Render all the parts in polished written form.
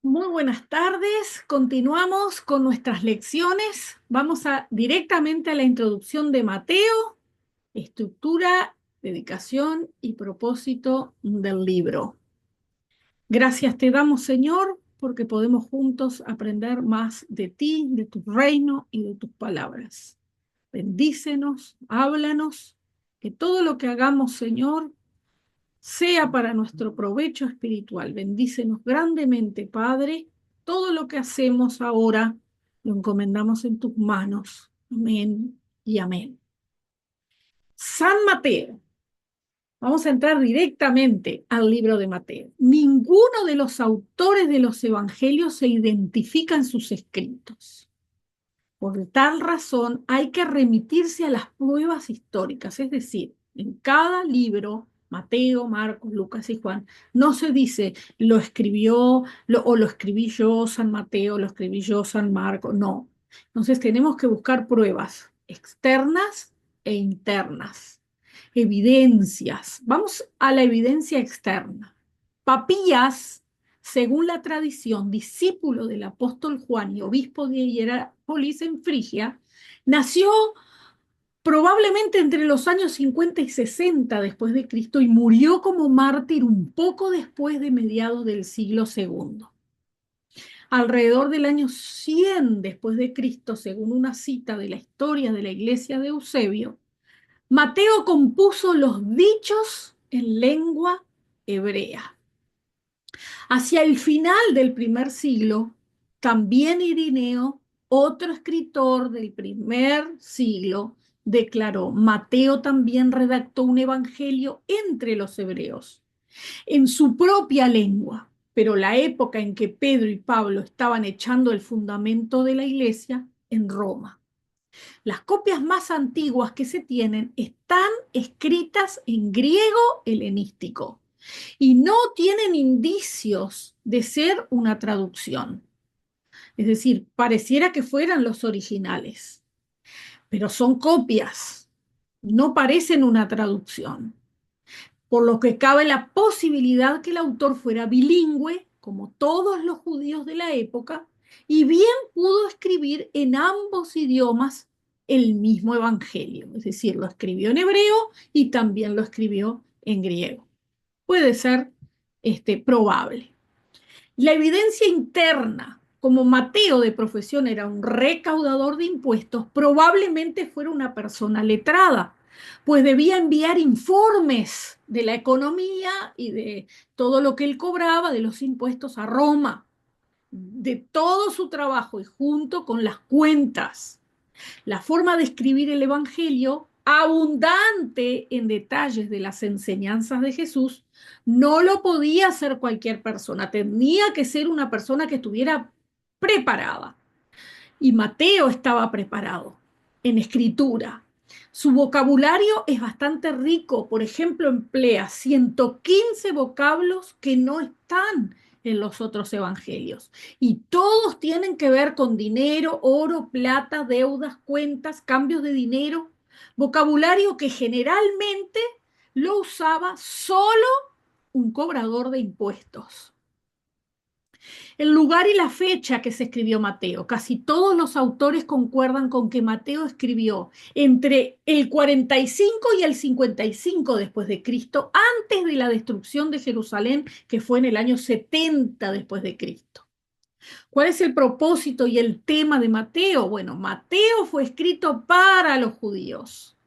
Muy buenas tardes. Continuamos con nuestras lecciones. Vamos directamente a la introducción de Mateo, estructura, dedicación y propósito del libro. Gracias te damos, Señor, porque podemos juntos aprender más de ti, de tu reino y de tus palabras. Bendícenos, háblanos, que todo lo que hagamos, Señor, sea para nuestro provecho espiritual. Bendícenos grandemente, Padre. Todo lo que hacemos ahora lo encomendamos en tus manos. Amén y amén. San Mateo. Vamos a entrar directamente al libro de Mateo. Ninguno de los autores de los evangelios se identifica en sus escritos. Por tal razón, hay que remitirse a las pruebas históricas, es decir, en cada libro, Mateo, Marcos, Lucas y Juan, no se dice lo escribió o lo escribí yo, San Mateo, lo escribí yo, San Marcos, no. Entonces tenemos que buscar pruebas externas e internas, evidencias. Vamos a la evidencia externa. Papías, según la tradición, discípulo del apóstol Juan y obispo de Hierápolis en Frigia, nació probablemente entre los años 50 y 60 después de Cristo y murió como mártir un poco después de mediados del siglo segundo. Alrededor del año 100 después de Cristo, según una cita de la historia de la iglesia de Eusebio, Mateo compuso los dichos en lengua hebrea. Hacia el final del primer siglo, también Irineo, otro escritor del primer siglo, declaró: Mateo también redactó un evangelio entre los hebreos, en su propia lengua, pero la época en que Pedro y Pablo estaban echando el fundamento de la iglesia en Roma. Las copias más antiguas que se tienen están escritas en griego helenístico y no tienen indicios de ser una traducción. Es decir, pareciera que fueran los originales, pero son copias, no parecen una traducción, por lo que cabe la posibilidad que el autor fuera bilingüe, como todos los judíos de la época, y bien pudo escribir en ambos idiomas el mismo evangelio, es decir, lo escribió en hebreo y también lo escribió en griego. Puede ser probable. La evidencia interna, como Mateo de profesión era un recaudador de impuestos, probablemente fuera una persona letrada, pues debía enviar informes de la economía y de todo lo que él cobraba de los impuestos a Roma, de todo su trabajo y junto con las cuentas. La forma de escribir el Evangelio, abundante en detalles de las enseñanzas de Jesús, no lo podía hacer cualquier persona. Tenía que ser una persona que estuviera preparada. Y Mateo estaba preparado en escritura. Su vocabulario es bastante rico. Por ejemplo, emplea 115 vocablos que no están en los otros evangelios. Y todos tienen que ver con dinero, oro, plata, deudas, cuentas, cambios de dinero. Vocabulario que generalmente lo usaba solo un cobrador de impuestos. El lugar y la fecha que se escribió Mateo. Casi todos los autores concuerdan con que Mateo escribió entre el 45 y el 55 después de Cristo, antes de la destrucción de Jerusalén, que fue en el año 70 después de Cristo. ¿Cuál es el propósito y el tema de Mateo? Bueno, Mateo fue escrito para los judíos.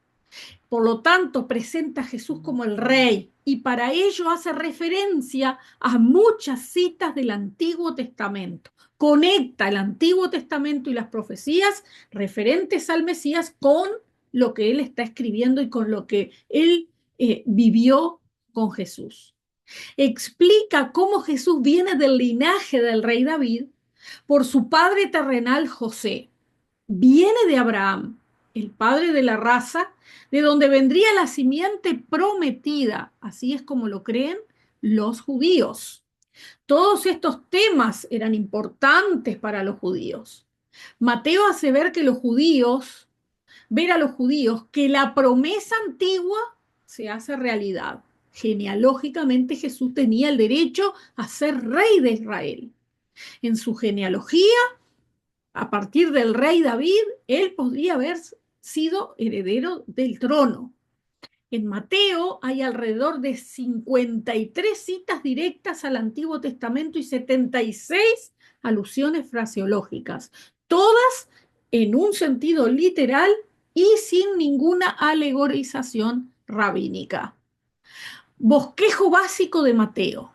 Por lo tanto, presenta a Jesús como el rey y para ello hace referencia a muchas citas del Antiguo Testamento. Conecta el Antiguo Testamento y las profecías referentes al Mesías con lo que él está escribiendo y con lo que él vivió con Jesús. Explica cómo Jesús viene del linaje del rey David por su padre terrenal José. Viene de Abraham, el padre de la raza, de donde vendría la simiente prometida. Así es como lo creen los judíos. Todos estos temas eran importantes para los judíos. Mateo hace ver a los judíos que la promesa antigua se hace realidad. Genealógicamente Jesús tenía el derecho a ser rey de Israel. En su genealogía, a partir del rey David, él podría haber sido heredero del trono. En Mateo hay alrededor de 53 citas directas al Antiguo Testamento y 76 alusiones fraseológicas, todas en un sentido literal y sin ninguna alegorización rabínica. Bosquejo básico de Mateo: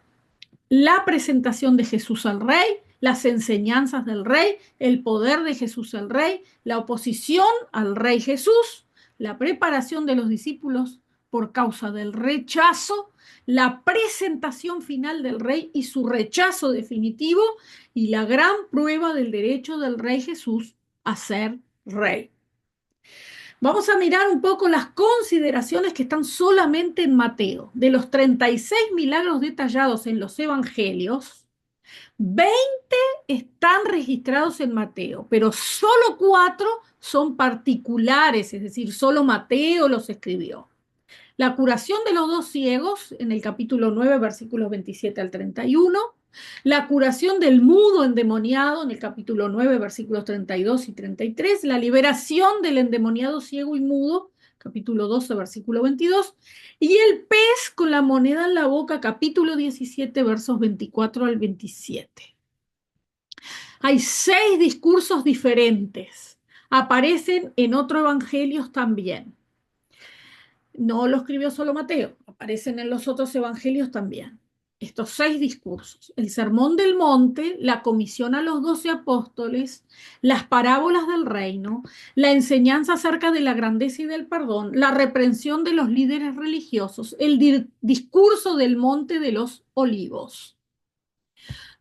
la presentación de Jesús al rey, las enseñanzas del rey, el poder de Jesús el rey, la oposición al rey Jesús, la preparación de los discípulos por causa del rechazo, la presentación final del rey y su rechazo definitivo, y la gran prueba del derecho del rey Jesús a ser rey. Vamos a mirar un poco las consideraciones que están solamente en Mateo. De los 36 milagros detallados en los evangelios, 20 están registrados en Mateo, pero solo 4 son particulares, es decir, solo Mateo los escribió. La curación de los 2 ciegos en el capítulo 9, versículos 27 al 31. La curación del mudo endemoniado en el capítulo 9, versículos 32 y 33. La liberación del endemoniado ciego y mudo, capítulo 12, versículo 22. Y el pez con la moneda en la boca, capítulo 17, versos 24 al 27. Hay 6 discursos diferentes. Aparecen en otros evangelios también. No lo escribió solo Mateo, aparecen en los otros evangelios también. Estos 6 discursos: el Sermón del Monte, la comisión a los 12 apóstoles, las parábolas del reino, la enseñanza acerca de la grandeza y del perdón, la reprensión de los líderes religiosos, el discurso del Monte de los Olivos.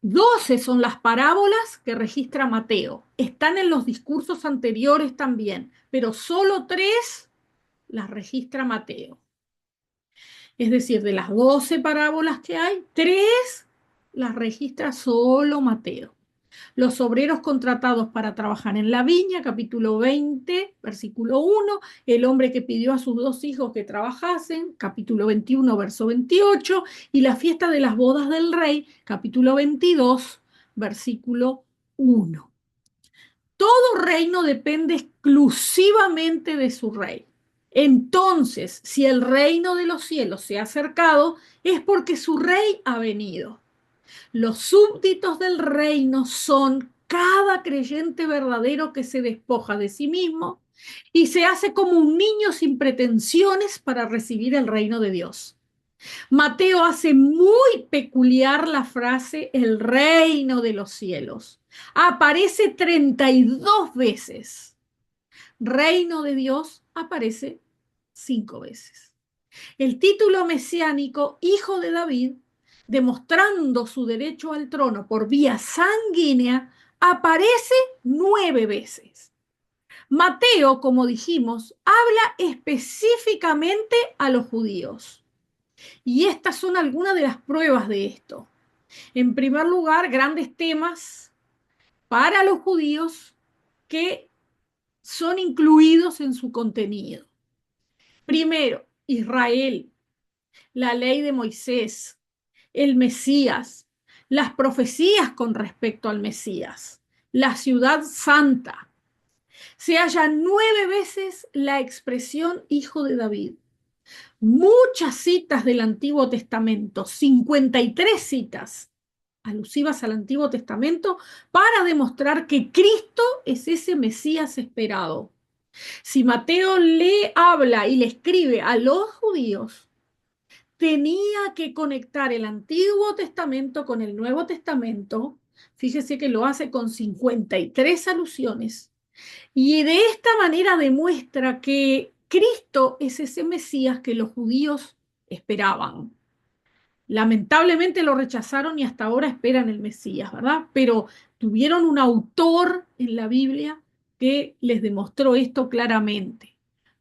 12 son las parábolas que registra Mateo. Están en los discursos anteriores también, pero solo 3 las registra Mateo. Es decir, de las 12 parábolas que hay, 3 las registra solo Mateo. Los obreros contratados para trabajar en la viña, capítulo 20, versículo 1. El hombre que pidió a sus 2 hijos que trabajasen, capítulo 21, verso 28. Y la fiesta de las bodas del rey, capítulo 22, versículo 1. Todo reino depende exclusivamente de su rey. Entonces, si el reino de los cielos se ha acercado, es porque su rey ha venido. Los súbditos del reino son cada creyente verdadero que se despoja de sí mismo y se hace como un niño sin pretensiones para recibir el reino de Dios. Mateo hace muy peculiar la frase el reino de los cielos. Aparece 32 veces. Reino de Dios aparece 5 veces. El título mesiánico, hijo de David, demostrando su derecho al trono por vía sanguínea, aparece 9 veces. Mateo, como dijimos, habla específicamente a los judíos. Y estas son algunas de las pruebas de esto. En primer lugar, grandes temas para los judíos que son incluidos en su contenido. Primero, Israel, la ley de Moisés, el Mesías, las profecías con respecto al Mesías, la ciudad santa. Se halla 9 veces la expresión hijo de David. Muchas citas del Antiguo Testamento, 53 citas alusivas al Antiguo Testamento para demostrar que Cristo es ese Mesías esperado. Si Mateo le habla y le escribe a los judíos, tenía que conectar el Antiguo Testamento con el Nuevo Testamento. Fíjese que lo hace con 53 alusiones. Y de esta manera demuestra que Cristo es ese Mesías que los judíos esperaban. Lamentablemente lo rechazaron y hasta ahora esperan el Mesías, ¿verdad? Pero tuvieron un autor en la Biblia que les demostró esto claramente.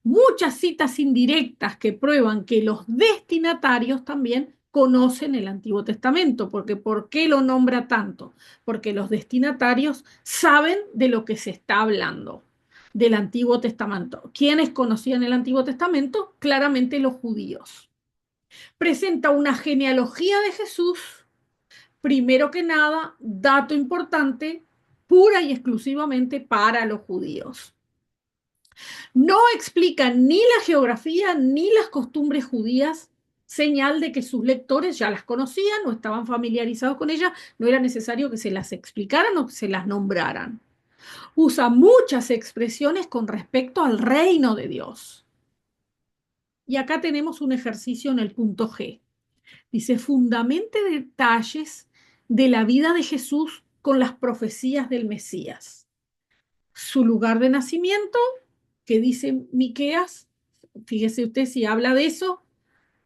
Muchas citas indirectas que prueban que los destinatarios también conocen el Antiguo Testamento, porque ¿por qué lo nombra tanto? Porque los destinatarios saben de lo que se está hablando del Antiguo Testamento. ¿Quiénes conocían el Antiguo Testamento? Claramente los judíos. Presenta una genealogía de Jesús, primero que nada, dato importante, pura y exclusivamente para los judíos. No explica ni la geografía ni las costumbres judías, señal de que sus lectores ya las conocían o estaban familiarizados con ellas, no era necesario que se las explicaran o que se las nombraran. Usa muchas expresiones con respecto al reino de Dios. Y acá tenemos un ejercicio en el punto G. Dice, fundamente detalles de la vida de Jesús con las profecías del Mesías. Su lugar de nacimiento, que dice Miqueas, fíjese usted si habla de eso,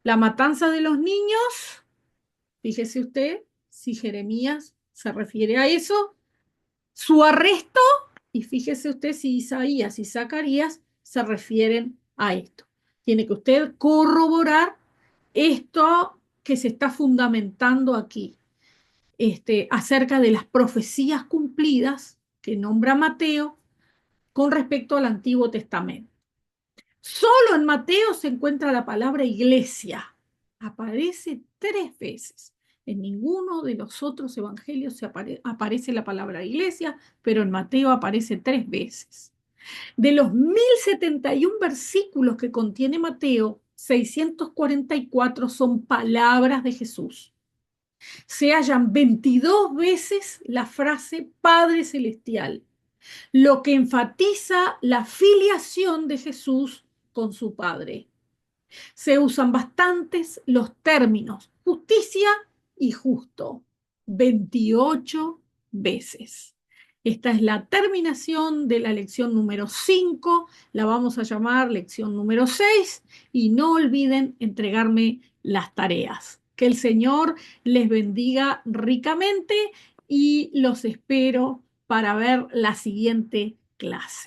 la matanza de los niños, fíjese usted si Jeremías se refiere a eso, su arresto, y fíjese usted si Isaías y Zacarías se refieren a esto. Tiene que usted corroborar esto que se está fundamentando aquí, acerca de las profecías cumplidas que nombra Mateo con respecto al Antiguo Testamento. Solo en Mateo se encuentra la palabra iglesia. Aparece 3 veces. En ninguno de los otros evangelios aparece la palabra iglesia, pero en Mateo aparece 3 veces. De los 1071 versículos que contiene Mateo, 644 son palabras de Jesús. Se hallan 22 veces la frase Padre Celestial, lo que enfatiza la filiación de Jesús con su Padre. Se usan bastantes los términos justicia y justo, 28 veces. Esta es la terminación de la lección número 5, la vamos a llamar lección número 6 y no olviden entregarme las tareas. Que el Señor les bendiga ricamente y los espero para ver la siguiente clase.